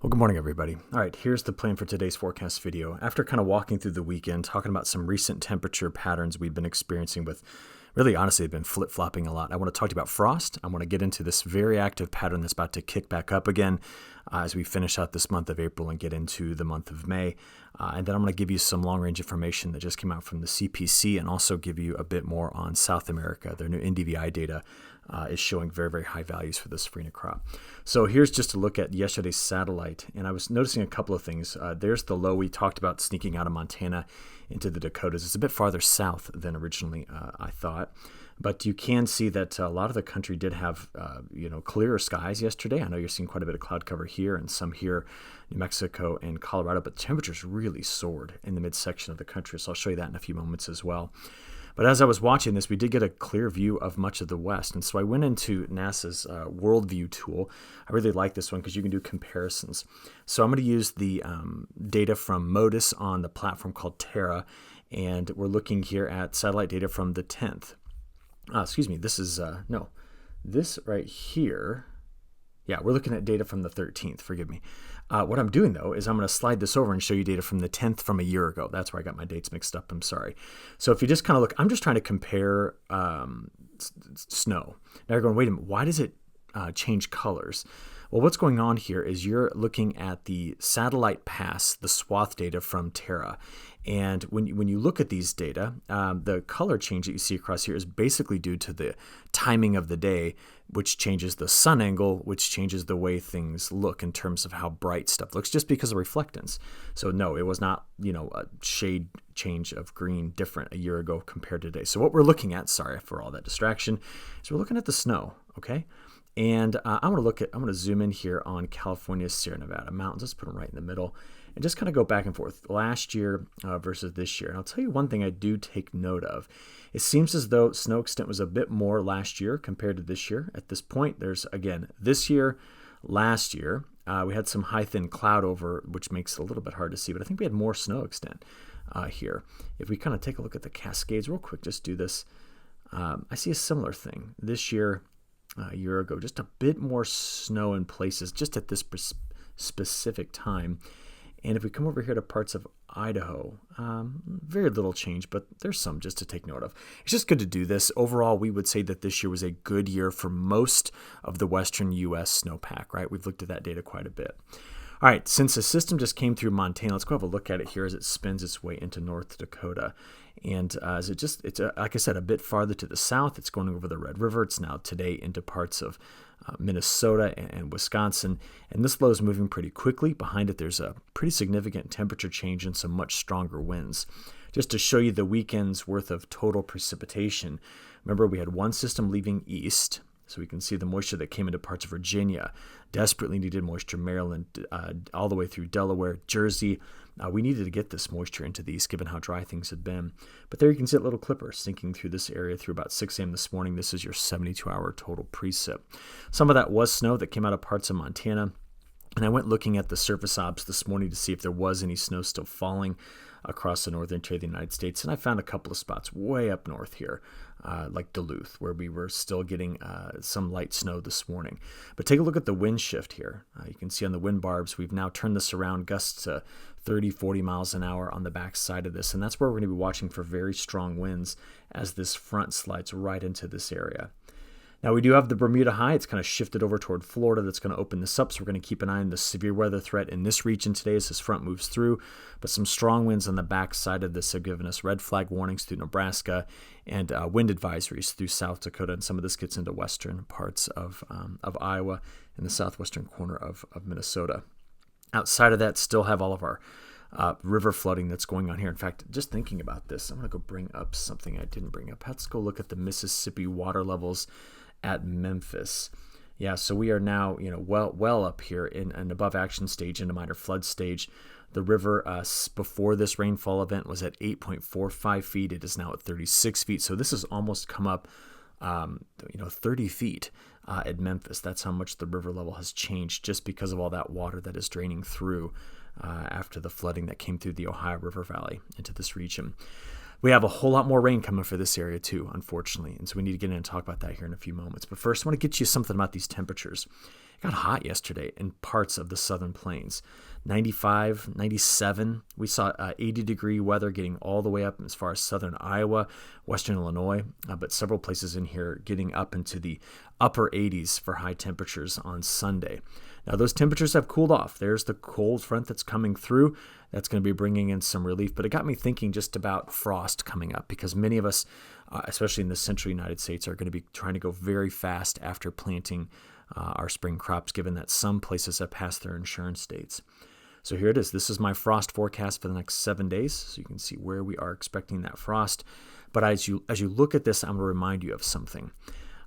Well, good morning, everybody. All right, here's the plan for today's forecast video. After kind of walking through the weekend, talking about some recent temperature patterns we've been experiencing with, really honestly, they've been flip-flopping a lot. I want to talk to you about frost. I want to get into this very active pattern that's about to kick back up again as we finish out this month of April and get into the month of May. And then I'm going to give you some long-range information that just came out from the CPC and also give you a bit more on South America. Their new NDVI data is showing very, very high values for the safrinha crop. So here's just a look at yesterday's satellite, and I was noticing a couple of things. There's the low we talked about sneaking out of Montana into the Dakotas. It's a bit farther south than originally I thought, but you can see that a lot of the country did have clearer skies yesterday. I know you're seeing quite a bit of cloud cover here and some here, New Mexico and Colorado, but temperatures really soared in the midsection of the country, so I'll show you that in a few moments as well. But as I was watching this, we did get a clear view of much of the West. And so I went into NASA's Worldview tool. I really like this one because you can do comparisons. So I'm going to use the data from MODIS on the platform called Terra. And we're looking here at satellite data from the 10th. This is, this right here. Yeah, we're looking at data from the 13th, forgive me. What I'm doing, though, is I'm going to slide this over and show you data from the 10th from a year ago. That's where I got my dates mixed up. I'm sorry. So if you just kind of look, I'm just trying to compare snow. Now you're going, wait a minute, why does it change colors? Well, what's going on here is you're looking at the satellite pass, the swath data from Terra. And when you look at these data, the color change that you see across here is basically due to the timing of the day, which changes the sun angle, which changes the way things look in terms of how bright stuff looks, just because of reflectance. So no, it was not, a shade change of green different a year ago compared to today. So what we're looking at, sorry for all that distraction, is we're looking at the snow, okay? And I'm going to zoom in here on California's Sierra Nevada mountains. Let's put them right in the middle and just kind of go back and forth last year versus this year. And I'll tell you one thing I do take note of. It seems as though snow extent was a bit more last year compared to this year. At this point, there's, again, this year, last year, we had some high thin cloud over, which makes it a little bit hard to see, but I think we had more snow extent here. If we kind of take a look at the Cascades real quick, just do this. I see a similar thing. This year, a year ago, just a bit more snow in places just at this specific time. And if we come over here to parts of Idaho, very little change, but there's some just to take note of. It's just good to do this. Overall, we would say that this year was a good year for most of the western U.S. snowpack, right? We've looked at that data quite a bit. All right, since the system just came through Montana, let's go have a look at it here as it spins its way into North Dakota. And like I said, a bit farther to the south. It's going over the Red River. It's now today into parts of Minnesota and Wisconsin. And this low is moving pretty quickly. Behind it, there's a pretty significant temperature change and some much stronger winds. Just to show you the weekend's worth of total precipitation, remember we had one system leaving east. So we can see the moisture that came into parts of Virginia, desperately needed moisture, Maryland, all the way through Delaware, Jersey. We needed to get this moisture into these given how dry things had been. But there you can see that little clipper sinking through this area through about 6 a.m. this morning. This is your 72-hour total precip. Some of that was snow that came out of parts of Montana. And I went looking at the surface obs this morning to see if there was any snow still falling across the northern tier of the United States. And I found a couple of spots way up north here, like Duluth, where we were still getting some light snow this morning. But take a look at the wind shift here. You can see on the wind barbs, we've now turned this around, gusts to 30, 40 miles an hour on the back side of this. And that's where we're going to be watching for very strong winds as this front slides right into this area. Now, we do have the Bermuda High. It's kind of shifted over toward Florida. That's going to open this up, so we're going to keep an eye on the severe weather threat in this region today as this front moves through. But some strong winds on the back side of this have given us red flag warnings through Nebraska and wind advisories through South Dakota. And some of this gets into western parts of Iowa and the southwestern corner of Minnesota. Outside of that, still have all of our river flooding that's going on here. In fact, just thinking about this, I'm going to go bring up something I didn't bring up. Let's go look at the Mississippi water levels at Memphis. Yeah, so we are now, well up here in an above action stage into minor flood stage. The river before this rainfall event was at 8.45 feet. It is now at 36 feet. So this has almost come up, 30 feet at Memphis. That's how much the river level has changed just because of all that water that is draining through after the flooding that came through the Ohio River Valley into this region. We have a whole lot more rain coming for this area too, unfortunately, and so we need to get in and talk about that here in a few moments. But first, I want to get you something about these temperatures. got hot yesterday in parts of the southern plains. 95, 97. We saw 80-degree weather getting all the way up as far as southern Iowa, western Illinois, but several places in here getting up into the upper 80s for high temperatures on Sunday. Now, those temperatures have cooled off. There's the cold front that's coming through. That's going to be bringing in some relief, but it got me thinking just about frost coming up, because many of us, especially in the central United States, are going to be trying to go very fast after planting our spring crops, given that some places have passed their insurance dates. So here it is. This is my frost forecast for the next 7 days, so you can see where we are expecting that frost. But as you look at this, I'm going to remind you of something.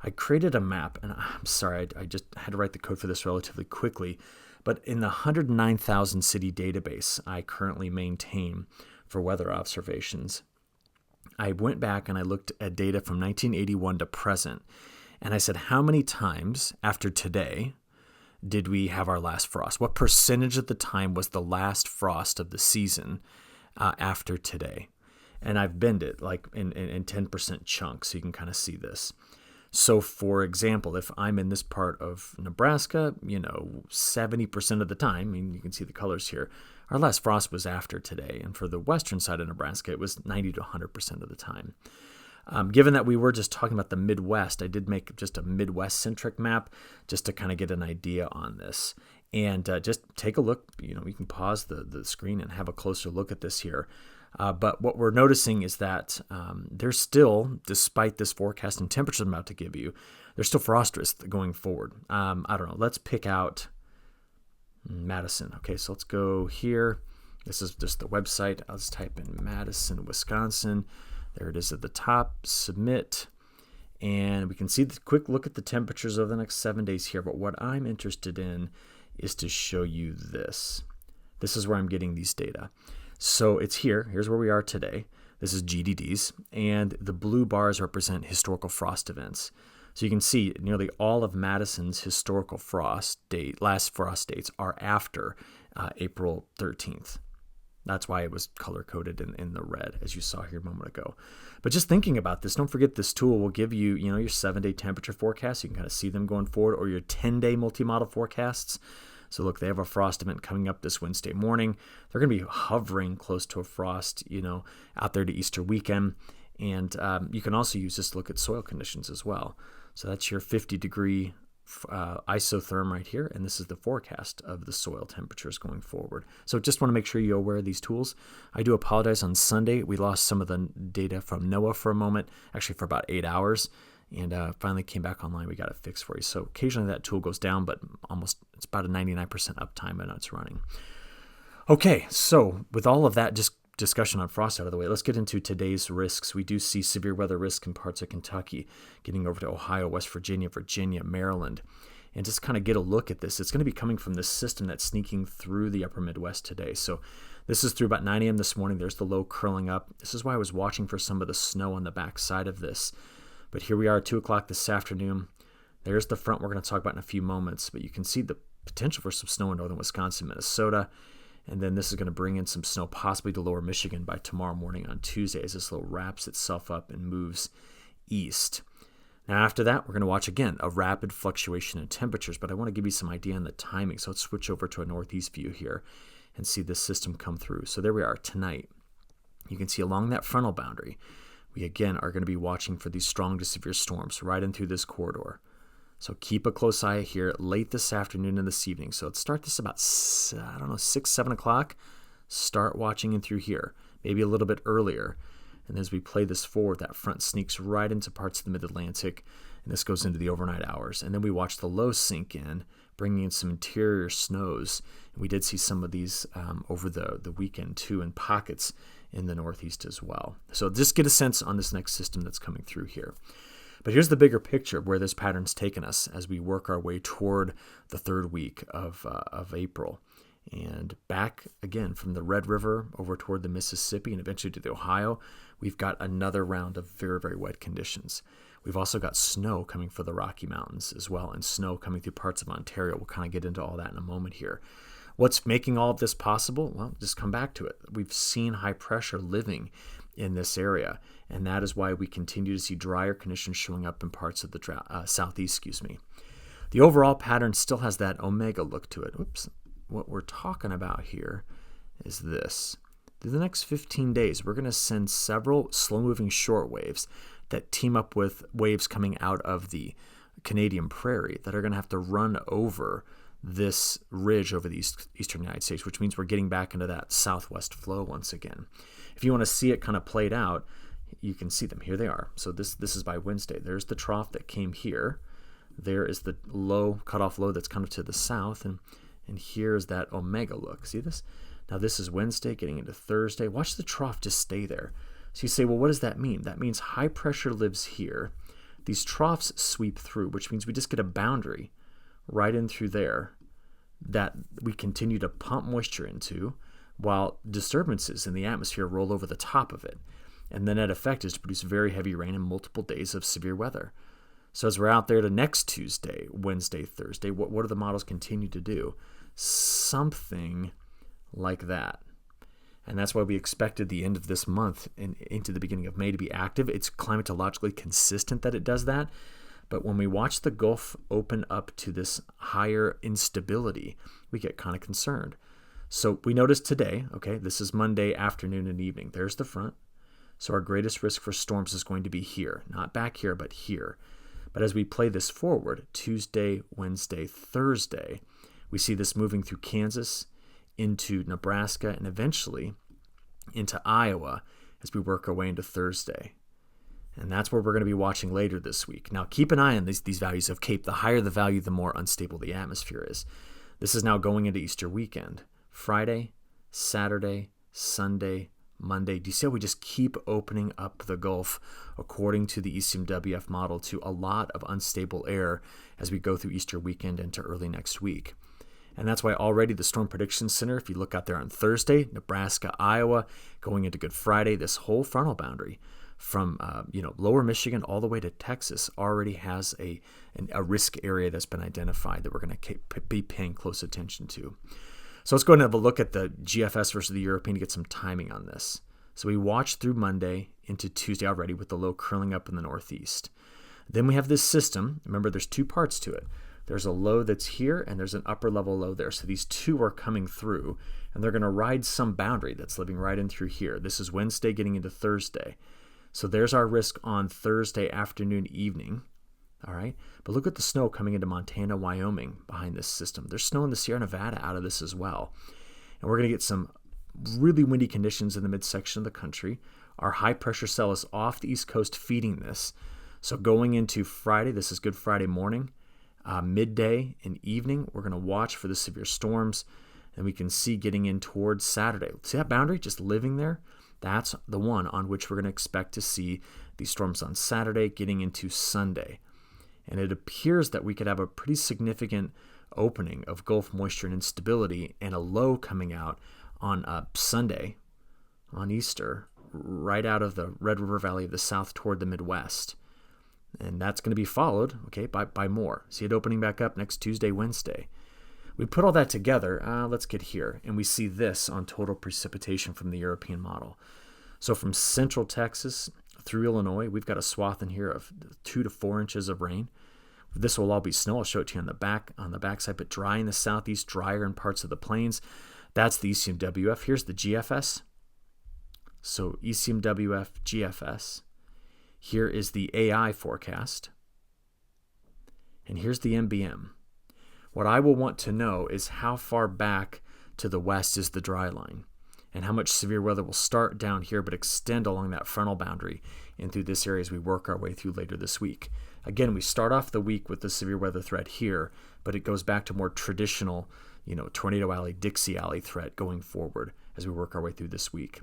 I created a map, and I'm sorry, I just had to write the code for this relatively quickly. But in the 109,000 city database I currently maintain for weather observations, I went back and I looked at data from 1981 to present, and I said, how many times after today did we have our last frost? What percentage of the time was the last frost of the season after today? And I've binned it like in 10% chunks, so you can kind of see this. So for example, if I'm in this part of Nebraska, 70% of the time, I mean, you can see the colors here, our last frost was after today. And for the western side of Nebraska, it was 90 to 100% of the time. Given that we were just talking about the Midwest, I did make just a Midwest-centric map just to kind of get an idea on this. And just take a look. You can pause the screen and have a closer look at this here. But what we're noticing is that there's still, despite this forecast and temperatures I'm about to give you, there's still frost risk going forward. I don't know. Let's pick out Madison. Okay, so let's go here. This is just the website. I'll just type in Madison, Wisconsin. There it is at the top, submit, and we can see the quick look at the temperatures over the next 7 days here. But what I'm interested in is to show you this. This is where I'm getting these data. So it's here. Here's where we are today. This is GDDs, and the blue bars represent historical frost events. So you can see nearly all of Madison's historical last frost dates are after April 13th. That's why it was color-coded in the red, as you saw here a moment ago. But just thinking about this, don't forget this tool will give you, your 7-day temperature forecast. You can kind of see them going forward, or your 10-day multi-model forecasts. So look, they have a frost event coming up this Wednesday morning. They're going to be hovering close to a frost, out there to Easter weekend. And you can also use this to look at soil conditions as well. So that's your 50-degree isotherm right here, and this is the forecast of the soil temperatures going forward. So just want to make sure you're aware of these tools. I do apologize. On Sunday, we lost some of the data from NOAA for a moment, actually for about 8 hours, and finally came back online. We got it fixed for you. So occasionally that tool goes down, but it's about a 99% uptime and it's running. Okay, so with all of that discussion on frost out of the way, let's get into today's risks. We do see severe weather risk in parts of Kentucky, getting over to Ohio, West Virginia, Maryland, and just kind of get a look at this. It's going to be coming from this system that's sneaking through the upper Midwest today. So this is through about 9 a.m. this morning. There's the low curling up. This is why I was watching for some of the snow on the back side of this. But here we are at 2 o'clock this afternoon. There's the front we're going to talk about in a few moments, but you can see the potential for some snow in northern Wisconsin, Minnesota. And then this is going to bring in some snow possibly to lower Michigan by tomorrow morning on Tuesday as this low wraps itself up and moves east. Now after that, we're going to watch again a rapid fluctuation in temperatures, but I want to give you some idea on the timing. So let's switch over to a northeast view here and see this system come through. So there we are tonight. You can see along that frontal boundary, we again are going to be watching for these strong to severe storms right in through this corridor. So keep a close eye here late this afternoon and this evening. So let's start this about, 6, 7 o'clock. Start watching in through here, maybe a little bit earlier. And as we play this forward, that front sneaks right into parts of the mid-Atlantic, and this goes into the overnight hours. And then we watch the low sink in, bringing in some interior snows. And we did see some of these over the weekend too, in pockets in the Northeast as well. So just get a sense on this next system that's coming through here. But here's the bigger picture of where this pattern's taken us as we work our way toward the third week of April. And back again from the Red River over toward the Mississippi and eventually to the Ohio, we've got another round of very, very wet conditions. We've also got snow coming for the Rocky Mountains as well, and snow coming through parts of Ontario. We'll kind of get into all that in a moment here. What's making all of this possible? Well, just come back to it. We've seen high pressure living in this area, and that is why we continue to see drier conditions showing up in parts of the southeast. The The overall pattern still has that omega look to it. Oops. What we're talking about here is this. Through the next 15 days, we're going to send several slow-moving short waves that team up with waves coming out of the Canadian prairie that are going to have to run over this ridge over the eastern United States, which means we're getting back into that southwest flow once again. If you want to see it kind of played out, you can see them. Here they are. So this is by Wednesday. There's the trough that came here. There is the low, cutoff low that's kind of to the south, and here's that omega look. See this? Now this is Wednesday getting into Thursday. Watch the trough just stay there. So you say, well, what does that mean? That means high pressure lives here. These troughs sweep through, which means we just get a boundary right in through there that we continue to pump moisture into while disturbances in the atmosphere roll over the top of it. And the net effect is to produce very heavy rain and multiple days of severe weather. So as we're out there to next Tuesday, Wednesday, Thursday, what do the models continue to do? Something like that. And that's why we expected the end of this month and into the beginning of May to be active. It's climatologically consistent that it does that. But when we watch the Gulf open up to this higher instability, we get kind of concerned. So we notice today, okay, this is Monday afternoon and evening. There's the front. So our greatest risk for storms is going to be here, not back here, but here. But as we play this forward, Tuesday, Wednesday, Thursday, we see this moving through Kansas, into Nebraska, and eventually into Iowa as we work our way into Thursday. And that's where we're going to be watching later this week. Now, keep an eye on these values of CAPE. The higher the value, the more unstable the atmosphere is. This is now going into Easter weekend. Friday, Saturday, Sunday, Monday. Do you see how we just keep opening up the Gulf according to the ECMWF model to a lot of unstable air as we go through Easter weekend into early next week? And that's why already the Storm Prediction Center, if you look out there on Thursday, Nebraska, Iowa, going into Good Friday, this whole frontal boundary from lower Michigan all the way to Texas already has a risk area that's been identified that we're going to be paying close attention to. So let's go ahead and have a look at the GFS versus the European to get some timing on this. So we watch through Monday into Tuesday already with the low curling up in the northeast. Then we have this system. Remember, there's two parts to it. There's a low that's here, and there's an upper level low there. So these two are coming through, and they're going to ride some boundary that's living right in through here. This is Wednesday getting into Thursday. So there's our risk on Thursday afternoon, evening. All right. But look at the snow coming into Montana, Wyoming behind this system. There's snow in the Sierra Nevada out of this as well. And we're going to get some really windy conditions in the midsection of the country. Our high pressure cell is off the East Coast feeding this. So going into Friday, this is Good Friday morning. Midday and evening, we're going to watch for the severe storms, and we can see getting in towards Saturday. See that boundary just living there? That's the one on which we're going to expect to see these storms on Saturday getting into Sunday. And it appears that we could have a pretty significant opening of Gulf moisture and instability and a low coming out on Sunday, on Easter, right out of the Red River Valley of the South toward the Midwest. And that's going to be followed, okay, by more. See it opening back up next Tuesday, Wednesday. We put all that together. Let's get here. And we see this on total precipitation from the European model. So from central Texas through Illinois, we've got a swath in here of 2 to 4 inches of rain. This will all be snow. I'll show it to you on the backside, but dry in the southeast, drier in parts of the plains. That's the ECMWF. Here's the GFS. So ECMWF, GFS. Here is the AI forecast. And here's the MBM. What I will want to know is how far back to the west is the dry line and how much severe weather will start down here but extend along that frontal boundary and through this area as we work our way through later this week. Again, we start off the week with the severe weather threat here, but it goes back to more traditional, Tornado Alley, Dixie Alley threat going forward as we work our way through this week.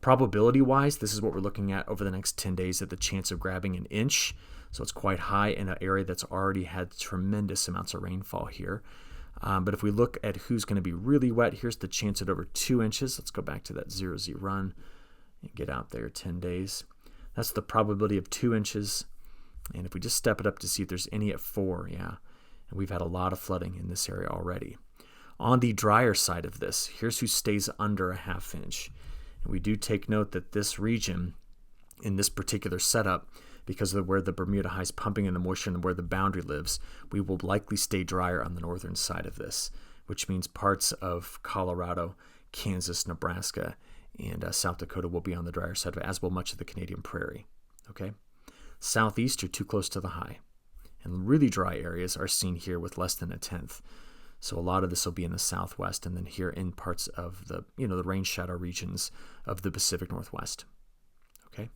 Probability-wise, this is what we're looking at over the next 10 days at the chance of grabbing an inch. So it's quite high in an area that's already had tremendous amounts of rainfall here. But if we look at who's going to be really wet, here's the chance at over 2 inches. Let's go back to that 0Z run and get out there 10 days. That's the probability of 2 inches. And if we just step it up to see if there's any at 4, yeah. And we've had a lot of flooding in this area already. On the drier side of this, here's who stays under a ½ inch. And we do take note that this region in this particular setup because of where the Bermuda high is pumping in the moisture and where the boundary lives, we will likely stay drier on the northern side of this, which means parts of Colorado, Kansas, Nebraska, and South Dakota will be on the drier side of it, as will much of the Canadian prairie. Okay, southeast, you're too close to the high. And really dry areas are seen here with less than a tenth. So a lot of this will be in the southwest, and then here in parts of the rain shadow regions of the Pacific Northwest. Okay.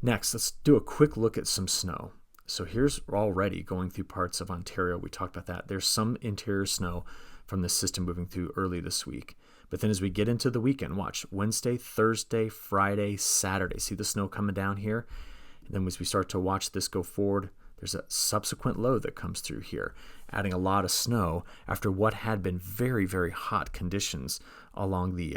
Next, let's do a quick look at some snow. So here's already going through parts of Ontario. We talked about that. There's some interior snow from the system moving through early this week. But then as we get into the weekend, watch Wednesday, Thursday, Friday, Saturday. See the snow coming down here? And then as we start to watch this go forward, there's a subsequent low that comes through here, adding a lot of snow after what had been very, very hot conditions along the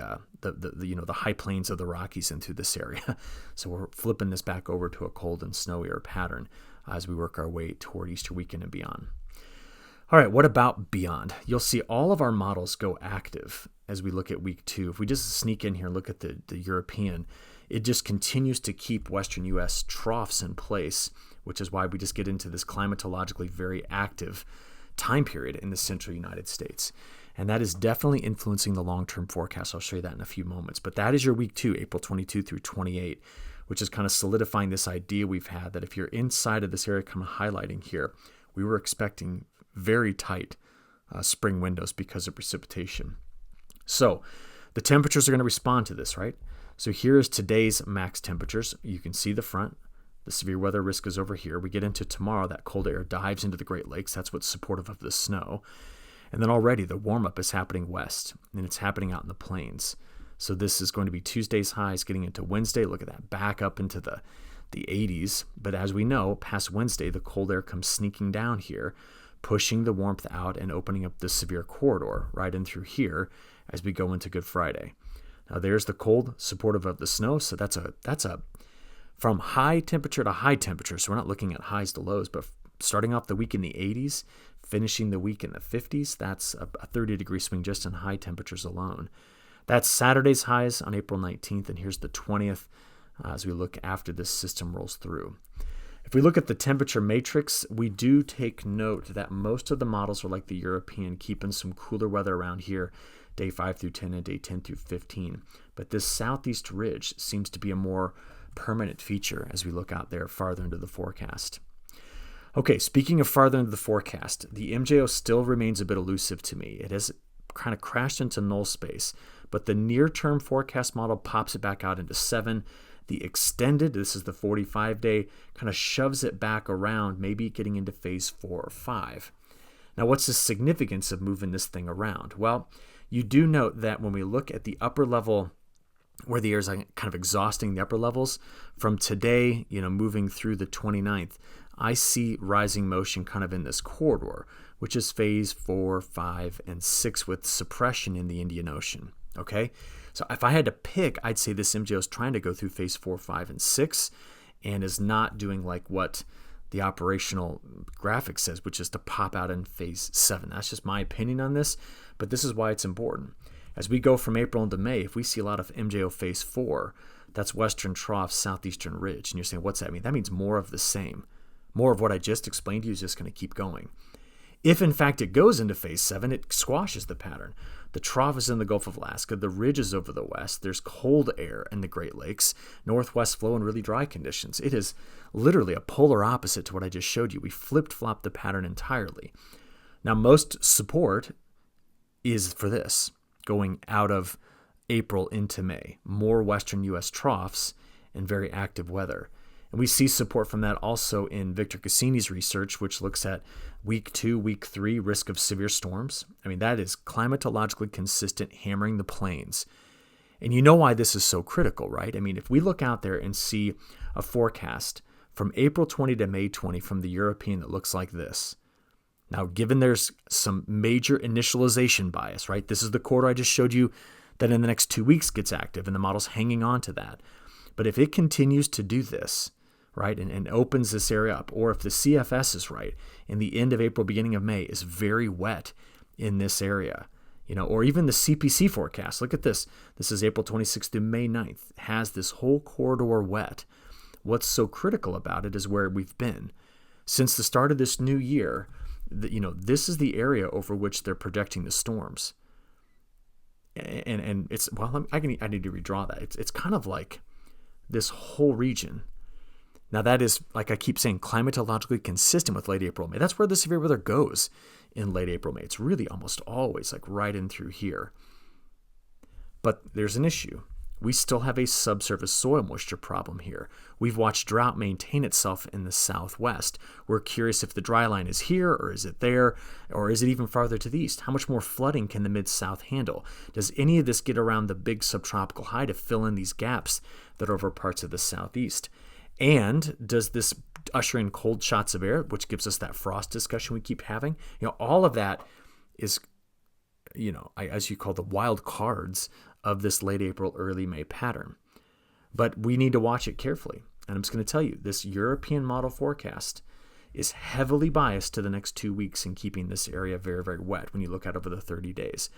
high plains of the Rockies and through this area. So we're flipping this back over to a cold and snowier pattern as we work our way toward Easter weekend and beyond. All right, what about beyond? You'll see all of our models go active as we look at week 2. If we just sneak in here and look at the European, it just continues to keep Western U.S. troughs in place, which is why we just get into this climatologically very active time period in the central United States. And that is definitely influencing the long-term forecast. I'll show you that in a few moments. But that is your week 2, April 22 through 28, which is kind of solidifying this idea we've had that if you're inside of this area, kind of highlighting here, we were expecting very tight spring windows because of precipitation. So the temperatures are going to respond to this, right? So here is today's max temperatures. You can see the front. The severe weather risk is over here. We get into tomorrow, that cold air dives into the Great Lakes. That's what's supportive of the snow. And then already the warm-up is happening west, and it's happening out in the plains. So this is going to be Tuesday's highs getting into Wednesday. Look at that, back up into the 80s. But as we know, past Wednesday, the cold air comes sneaking down here, pushing the warmth out and opening up the severe corridor right in through here as we go into Good Friday. Now there's the cold supportive of the snow. So that's a from high temperature to high temperature. So we're not looking at highs to lows, but starting off the week in the 80s, finishing the week in the 50s, that's a 30-degree swing just in high temperatures alone. That's Saturday's highs on April 19th, and here's the 20th as we look after this system rolls through. If we look at the temperature matrix, we do take note that most of the models are like the European, keeping some cooler weather around here, day 5 through 10 and day 10 through 15. But this southeast ridge seems to be a more permanent feature as we look out there farther into the forecast. Okay, speaking of farther into the forecast, the MJO still remains a bit elusive to me. It has kind of crashed into null space, but the near-term forecast model pops it back out into 7. The extended, this is the 45-day, kind of shoves it back around, maybe getting into phase 4 or 5. Now, what's the significance of moving this thing around? Well, you do note that when we look at the upper level, where the air is kind of exhausting the upper levels, from today, moving through the 29th, I see rising motion kind of in this corridor, which is phase 4, 5, and 6 with suppression in the Indian Ocean. Okay, so if I had to pick, I'd say this MJO is trying to go through phase 4, 5, and 6 and is not doing like what the operational graphic says, which is to pop out in phase 7. That's just my opinion on this, but this is why it's important. As we go from April into May, if we see a lot of MJO phase 4, that's Western Trough, Southeastern Ridge. And you're saying, what's that mean? That means more of the same. More of what I just explained to you is just going to keep going. If, in fact, it goes into phase 7, it squashes the pattern. The trough is in the Gulf of Alaska. The ridge is over the west. There's cold air in the Great Lakes, northwest flow, and really dry conditions. It is literally a polar opposite to what I just showed you. We flipped-flopped the pattern entirely. Now, most support is for this, going out of April into May. More western U.S. troughs and very active weather. And we see support from that also in Victor Cassini's research, which looks at week 2, week 3, risk of severe storms. I mean, that is climatologically consistent, hammering the plains. And you know why this is so critical, right? I mean, if we look out there and see a forecast from April 20 to May 20 from the European that looks like this. Now, given there's some major initialization bias, right? This is the quarter I just showed you that in the next 2 weeks gets active, and the model's hanging on to that. But if it continues to do this, right, and opens this area up, or if the CFS is right, and the end of April, beginning of May is very wet in this area, or even the CPC forecast. Look at this. This is April 26th to May 9th. Has this whole corridor wet. what's so critical about it is where we've been. Since the start of this new year, this is the area over which they're projecting the storms. And it's, well, I need to redraw that. It's kind of like this whole region. Now that is, like I keep saying, climatologically consistent with late April, May. That's where the severe weather goes in late April, May. It's really almost always like right in through here. But there's an issue. We still have a subsurface soil moisture problem here. We've watched drought maintain itself in the southwest. We're curious if the dry line is here, or is it there, or is it even farther to the east? How much more flooding can the mid-south handle? Does any of this get around the big subtropical high to fill in these gaps that are over parts of the southeast? And does this usher in cold shots of air, which gives us that frost discussion we keep having? All of that is, as you call the wild cards of this late April, early May pattern. But we need to watch it carefully. And I'm just going to tell you, this European model forecast is heavily biased to the next 2 weeks in keeping this area very, very wet when you look out over the 30 days.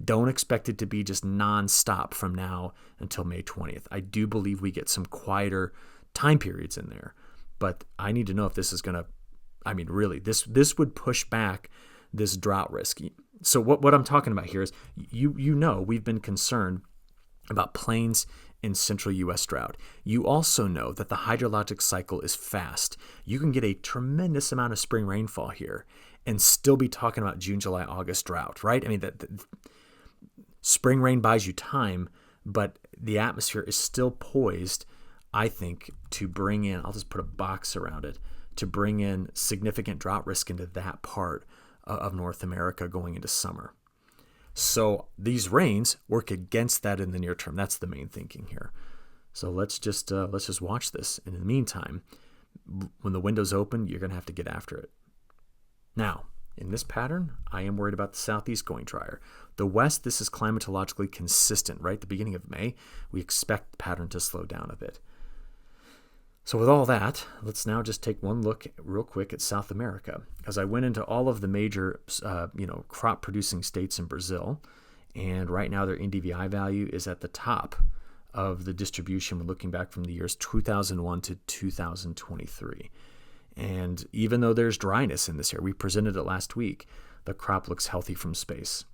Don't expect it to be just nonstop from now until May 20th. I do believe we get some quieter time periods in there. But I need to know if this is going to, really, this would push back this drought risk. So what I'm talking about here is, we've been concerned about plains in central U.S. drought. You also know that the hydrologic cycle is fast. You can get a tremendous amount of spring rainfall here and still be talking about June, July, August drought, right? Spring rain buys you time, but the atmosphere is still poised, I think, to bring in, I'll just put a box around it, to bring in significant drought risk into that part of North America going into summer. So these rains work against that in the near term. That's the main thinking here. So let's just watch this. And in the meantime, when the window's open, you're going to have to get after it. Now, in this pattern, I am worried about the southeast going drier. The west, this is climatologically consistent, right? At the beginning of May, we expect the pattern to slow down a bit. So with all that, let's now just take one look real quick at South America. As I went into all of the major, crop-producing states in Brazil, and right now their NDVI value is at the top of the distribution. We're looking back from the years 2001 to 2023. And even though there's dryness in this area, we presented it last week, the crop looks healthy from space.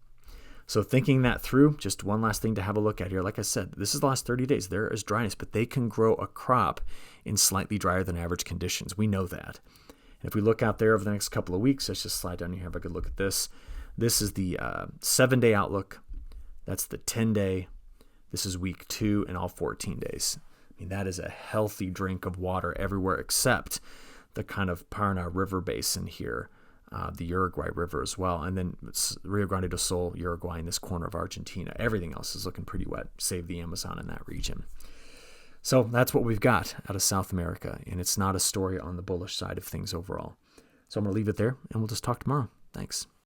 So thinking that through, just one last thing to have a look at here. Like I said, this is the last 30 days. There is dryness, but they can grow a crop in slightly drier than average conditions. We know that. And if we look out there over the next couple of weeks, let's just slide down here, have a good look at this. This is the 7-day outlook. That's the 10-day. This is week 2 and all 14 days. That is a healthy drink of water everywhere except the kind of Paraná River basin here. The Uruguay River as well, and then Rio Grande do Sul, Uruguay, in this corner of Argentina. Everything else is looking pretty wet, save the Amazon in that region. So that's what we've got out of South America, and it's not a story on the bullish side of things overall. So I'm going to leave it there, and we'll just talk tomorrow. Thanks.